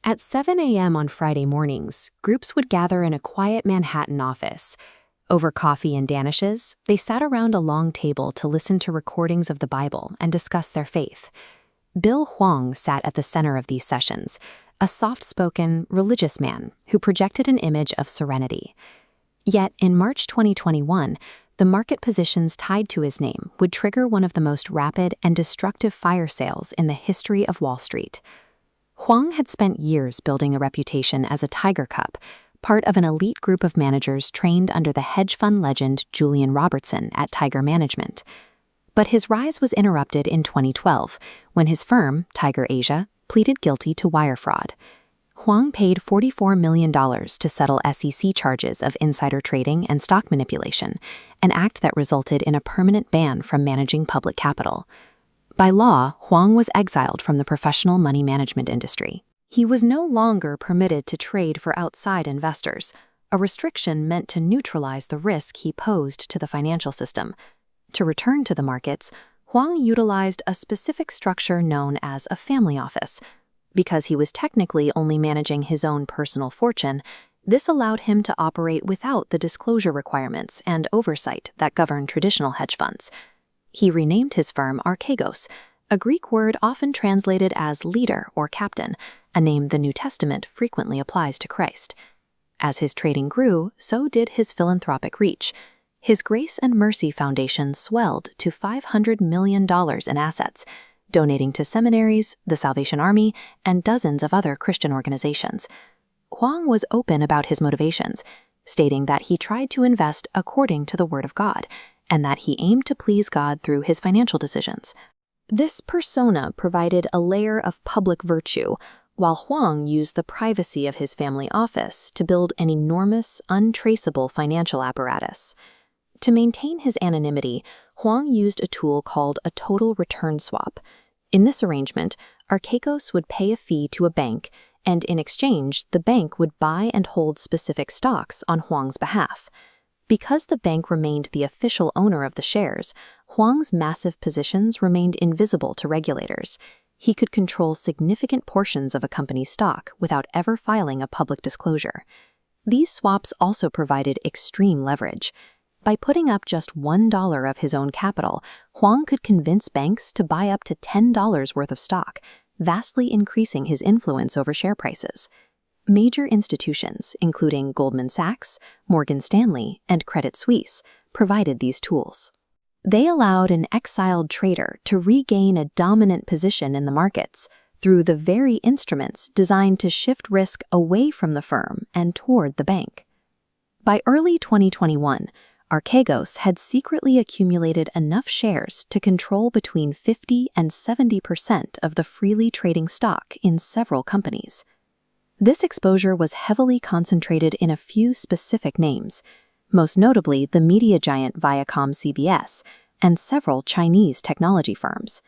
At 7 a.m. on Friday mornings, groups would gather in a quiet Manhattan office. Over coffee and danishes, they sat around a long table to listen to recordings of the Bible and discuss their faith. Bill Hwang sat at the center of these sessions, a soft-spoken, religious man who projected an image of serenity. Yet, in March 2021, the market positions tied to his name would trigger one of the most rapid and destructive fire sales in the history of Wall Street. Hwang had spent years building a reputation as a Tiger Cub, part of an elite group of managers trained under the hedge fund legend Julian Robertson at Tiger Management. But his rise was interrupted in 2012 when his firm, Tiger Asia, pleaded guilty to wire fraud. Hwang paid $44 million to settle SEC charges of insider trading and stock manipulation, an act that resulted in a permanent ban from managing public capital. By law, Hwang was exiled from the professional money management industry. He was no longer permitted to trade for outside investors, a restriction meant to neutralize the risk he posed to the financial system. To return to the markets, Hwang utilized a specific structure known as a family office. Because he was technically only managing his own personal fortune, this allowed him to operate without the disclosure requirements and oversight that govern traditional hedge funds. He renamed his firm Archegos, a Greek word often translated as leader or captain, a name the New Testament frequently applies to Christ. As his trading grew, so did his philanthropic reach. His Grace and Mercy Foundation swelled to $500 million in assets, donating to seminaries, the Salvation Army, and dozens of other Christian organizations. Hwang was open about his motivations, stating that he tried to invest according to the Word of God, and that he aimed to please God through his financial decisions. This persona provided a layer of public virtue, while Hwang used the privacy of his family office to build an enormous, untraceable financial apparatus. To maintain his anonymity, Hwang used a tool called a total return swap. In this arrangement, Archegos would pay a fee to a bank, and in exchange, the bank would buy and hold specific stocks on Hwang's behalf. Because the bank remained the official owner of the shares, Hwang's massive positions remained invisible to regulators. He could control significant portions of a company's stock without ever filing a public disclosure. These swaps also provided extreme leverage. By putting up just $1 of his own capital, Hwang could convince banks to buy up to $10 worth of stock, vastly increasing his influence over share prices. Major institutions, including Goldman Sachs, Morgan Stanley, and Credit Suisse, provided these tools. They allowed an exiled trader to regain a dominant position in the markets through the very instruments designed to shift risk away from the firm and toward the bank. By early 2021, Archegos had secretly accumulated enough shares to control between 50% and 70% of the freely trading stock in several companies. This exposure was heavily concentrated in a few specific names, most notably the media giant Viacom CBS and several Chinese technology firms.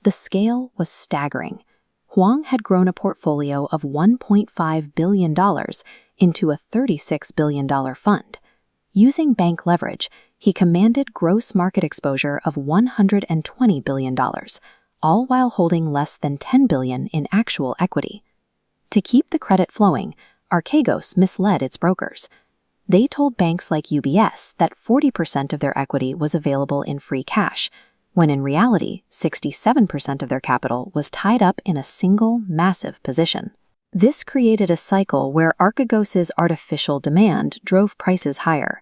The scale was staggering. Hwang had grown a portfolio of $1.5 billion into a $36 billion fund. Using bank leverage, he commanded gross market exposure of $120 billion, all while holding less than $10 billion in actual equity. To keep the credit flowing, Archegos misled its brokers. They told banks like UBS that 40% of their equity was available in free cash, when in reality, 67% of their capital was tied up in a single, massive position. This created a cycle where Archegos' artificial demand drove prices higher.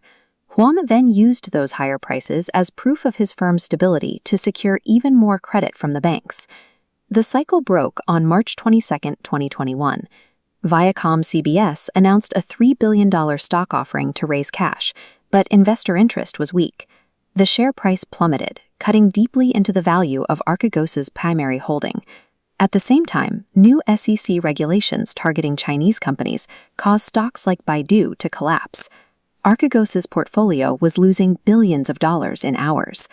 Hwang then used those higher prices as proof of his firm's stability to secure even more credit from the banks. The cycle broke on March 22, 2021. Viacom CBS announced a $3 billion stock offering to raise cash, but investor interest was weak. The share price plummeted, cutting deeply into the value of Archegos' primary holding. At the same time, new SEC regulations targeting Chinese companies caused stocks like Baidu to collapse. Archegos' portfolio was losing billions of dollars in hours.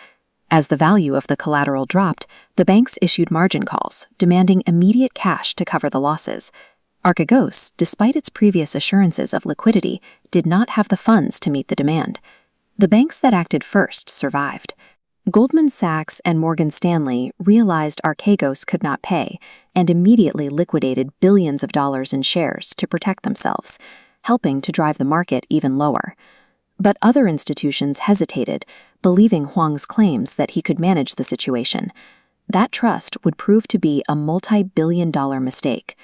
As the value of the collateral dropped, the banks issued margin calls, demanding immediate cash to cover the losses. Archegos, despite its previous assurances of liquidity, did not have the funds to meet the demand. The banks that acted first survived. Goldman Sachs and Morgan Stanley realized Archegos could not pay, and immediately liquidated billions of dollars in shares to protect themselves, helping to drive the market even lower. But other institutions hesitated, believing Hwang's claims that he could manage the situation. That trust would prove to be a multi-billion-dollar mistake.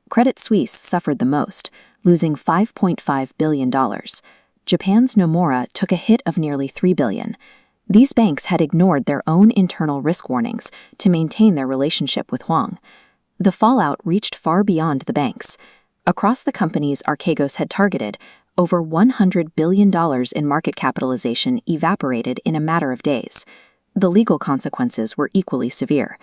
Credit Suisse suffered the most, losing $5.5 billion. Japan's Nomura took a hit of nearly $3 billion. These banks had ignored their own internal risk warnings to maintain their relationship with Hwang. The fallout reached far beyond the banks. Across the companies Archegos had targeted, over $100 billion in market capitalization evaporated in a matter of days. The legal consequences were equally severe.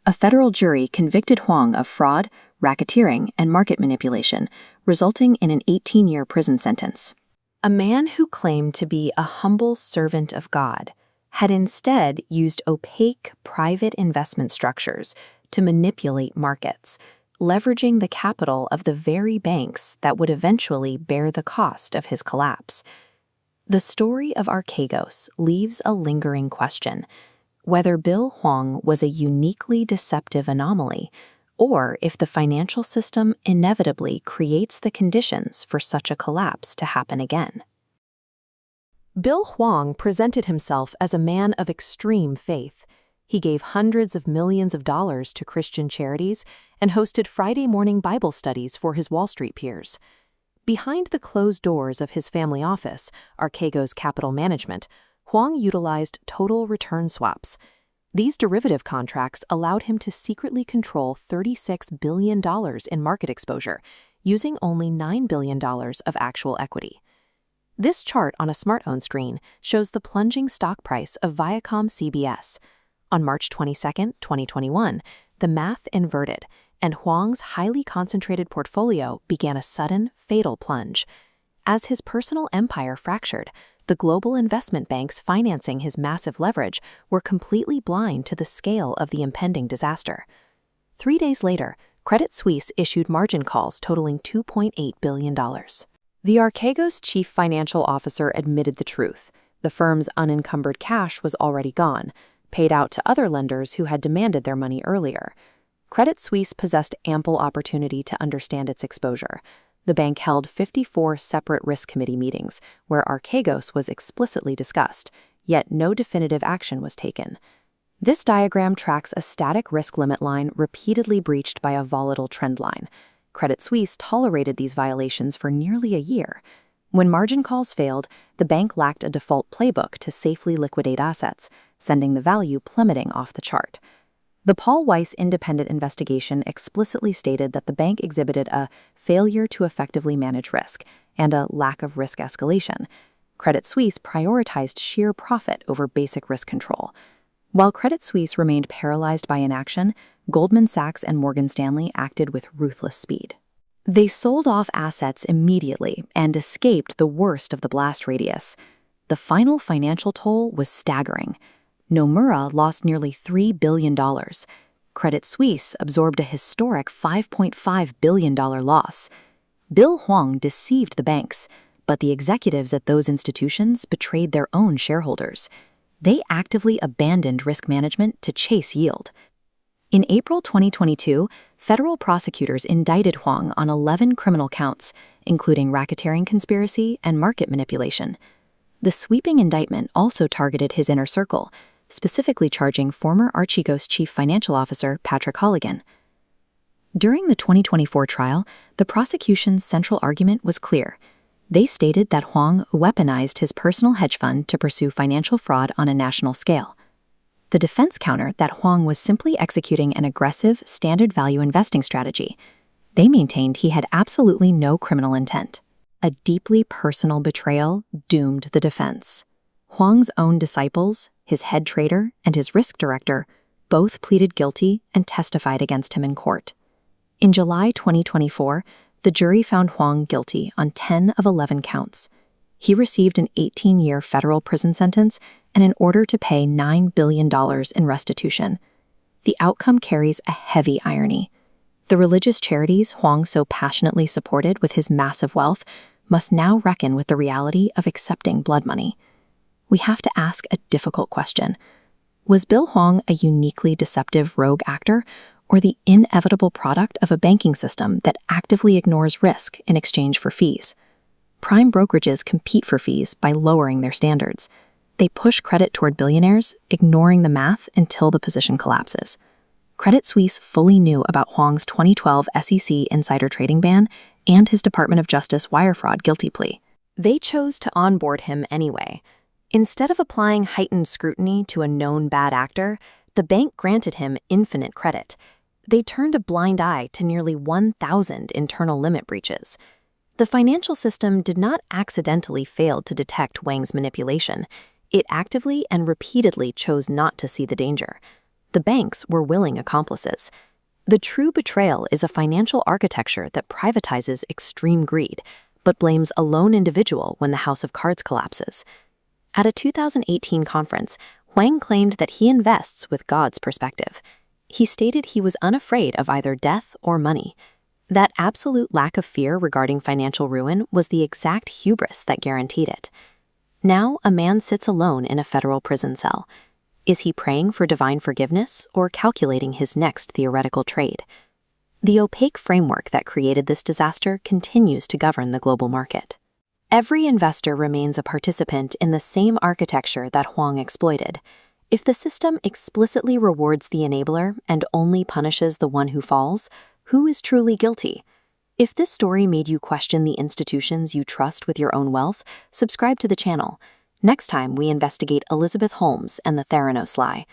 A federal jury convicted Hwang of fraud, racketeering, and market manipulation, resulting in an 18-year prison sentence. A man who claimed to be a humble servant of God had instead used opaque private investment structures to manipulate markets, leveraging the capital of the very banks that would eventually bear the cost of his collapse. The story of Archegos leaves a lingering question: whether Bill Hwang was a uniquely deceptive anomaly, or if the financial system inevitably creates the conditions for such a collapse to happen again. Bill Hwang presented himself as a man of extreme faith. He gave hundreds of millions of dollars to Christian charities and hosted Friday morning Bible studies for his Wall Street peers. Behind the closed doors of his family office, Archegos Capital Management, Hwang utilized total return swaps. These derivative contracts allowed him to secretly control $36 billion in market exposure, using only $9 billion of actual equity. This chart on a smartphone screen shows the plunging stock price of Viacom CBS. On March 22, 2021, the math inverted, and Hwang's highly concentrated portfolio began a sudden, fatal plunge. As his personal empire fractured, the global investment banks financing his massive leverage were completely blind to the scale of the impending disaster. 3 days later, Credit Suisse issued margin calls totaling $2.8 billion. The Archegos chief financial officer admitted the truth. The firm's unencumbered cash was already gone, paid out to other lenders who had demanded their money earlier. Credit Suisse possessed ample opportunity to understand its exposure. The bank held 54 separate risk committee meetings where Archegos was explicitly discussed, yet no definitive action was taken. This diagram tracks a static risk limit line repeatedly breached by a volatile trend line. Credit Suisse tolerated these violations for nearly a year. When margin calls failed, the bank lacked a default playbook to safely liquidate assets, sending the value plummeting off the chart. The Paul Weiss independent investigation explicitly stated that the bank exhibited a failure to effectively manage risk and a lack of risk escalation. Credit Suisse prioritized sheer profit over basic risk control. While Credit Suisse remained paralyzed by inaction, Goldman Sachs and Morgan Stanley acted with ruthless speed. They sold off assets immediately and escaped the worst of the blast radius. The final financial toll was staggering. Nomura lost nearly $3 billion. Credit Suisse absorbed a historic $5.5 billion loss. Bill Hwang deceived the banks, but the executives at those institutions betrayed their own shareholders. They actively abandoned risk management to chase yield. In April 2022, federal prosecutors indicted Hwang on 11 criminal counts, including racketeering conspiracy and market manipulation. The sweeping indictment also targeted his inner circle, specifically charging former Archegos chief financial officer Patrick Halligan. During the 2024 trial, the prosecution's central argument was clear. They stated that Hwang weaponized his personal hedge fund to pursue financial fraud on a national scale. The defense countered that Hwang was simply executing an aggressive, standard value investing strategy. They maintained he had absolutely no criminal intent. A deeply personal betrayal doomed the defense. Hwang's own disciples, his head trader, and his risk director both pleaded guilty and testified against him in court. In July 2024, the jury found Hwang guilty on 10 of 11 counts. He received an 18-year federal prison sentence and an order to pay $9 billion in restitution. The outcome carries a heavy irony. The religious charities Hwang so passionately supported with his massive wealth must now reckon with the reality of accepting blood money. We have to ask a difficult question. Was Bill Hwang a uniquely deceptive rogue actor, or the inevitable product of a banking system that actively ignores risk in exchange for fees. Prime brokerages compete for fees by lowering their standards. They push credit toward billionaires, ignoring the math until the position collapses. Credit Suisse fully knew about Hwang's 2012 SEC insider trading ban and his Department of Justice wire fraud guilty plea. They chose to onboard him anyway. Instead of applying heightened scrutiny to a known bad actor, the bank granted him infinite credit. They turned a blind eye to nearly 1,000 internal limit breaches. The financial system did not accidentally fail to detect Hwang's manipulation. It actively and repeatedly chose not to see the danger. The banks were willing accomplices. The true betrayal is a financial architecture that privatizes extreme greed, but blames a lone individual when the house of cards collapses. At a 2018 conference, Hwang claimed that he invests with God's perspective. He stated he was unafraid of either death or money. That absolute lack of fear regarding financial ruin was the exact hubris that guaranteed it. Now, a man sits alone in a federal prison cell. Is he praying for divine forgiveness or calculating his next theoretical trade? The opaque framework that created this disaster continues to govern the global market. Every investor remains a participant in the same architecture that Hwang exploited. If the system explicitly rewards the enabler and only punishes the one who falls, who is truly guilty? If this story made you question the institutions you trust with your own wealth, subscribe to the channel. Next time, we investigate Elizabeth Holmes and the Theranos lie.